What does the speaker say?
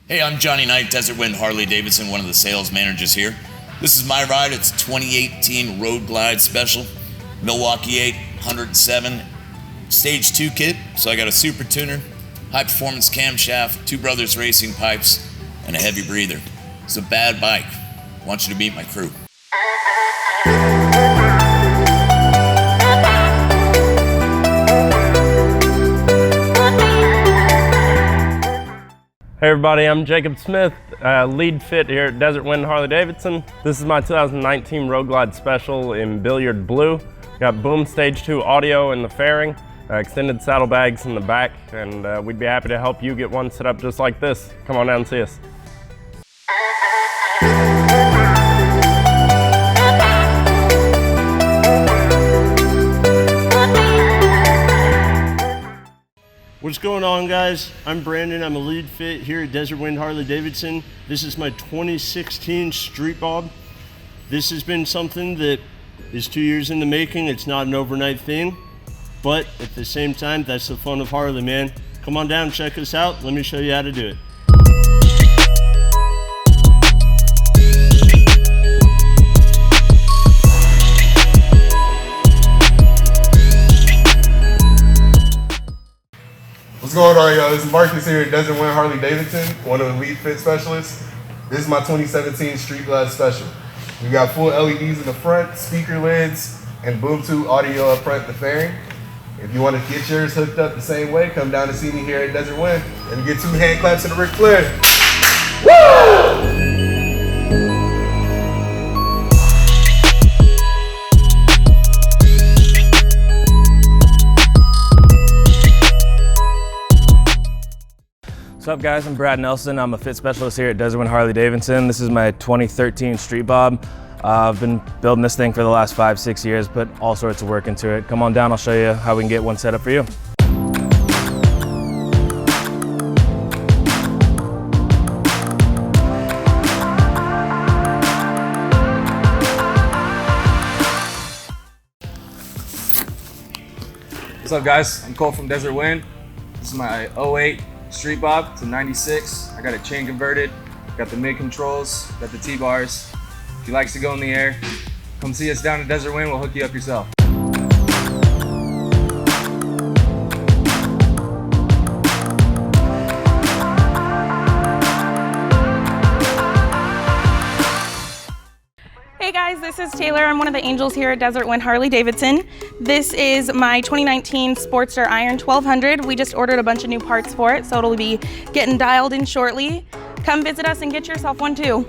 Hey, I'm Johnny Knight, Desert Wind Harley-Davidson, one of the sales managers here. This is my ride. It's 2018 Road Glide Special, Milwaukee 8, 107, Stage 2 kit. So I got a super tuner, high performance camshaft, Two Brothers racing pipes, and a heavy breather. It's a bad bike. I want you to meet my crew. Hey everybody, I'm Jacob Smith, lead fit here at Desert Wind Harley-Davidson. This is my 2019 Road Glide Special in Billiard Blue. Got boom stage 2 audio in the fairing, extended saddlebags in the back, and we'd be happy to help you get one set up just like this. Come on down and see us. What's going on, guys? I'm Brandon. I'm a lead fit here at Desert Wind Harley-Davidson. This is my 2016 Street Bob. This has been something that is 2 years in the making. It's not an overnight thing, but at the same time, that's the fun of Harley, man. Come on down, check us out. Let me show you how to do it. What's going on, y'all? This is Marcus here at Desert Wind Harley-Davidson, one of the lead fit specialists. This is my 2017 Street Glide Special. We got full LEDs in the front, speaker lids, and boom tube audio up front, the fairing. If you want to get yours hooked up the same way, come down and see me here at Desert Wind and get 2 hand claps to the Ric Flair. Woo! What's up, guys? I'm Brad Nelson. I'm a fit specialist here at Desert Wind Harley-Davidson. This is my 2013 Street Bob. I've been building this thing for the last 5-6 years, put all sorts of work into it. Come on down, I'll show you how we can get one set up for you. What's up, guys? I'm Cole from Desert Wind. This is my 08 Street Bob. It's a 96. I got it chain converted, got the mid controls, got the T-bars. If you likes to go in the air, come see us down at Desert Wind, we'll hook you up yourself. Hey guys, this is Taylor. I'm one of the angels here at Desert Wind Harley-Davidson. This is my 2019 Sportster Iron 1200. We just ordered a bunch of new parts for it, so it'll be getting dialed in shortly. Come visit us and get yourself one too.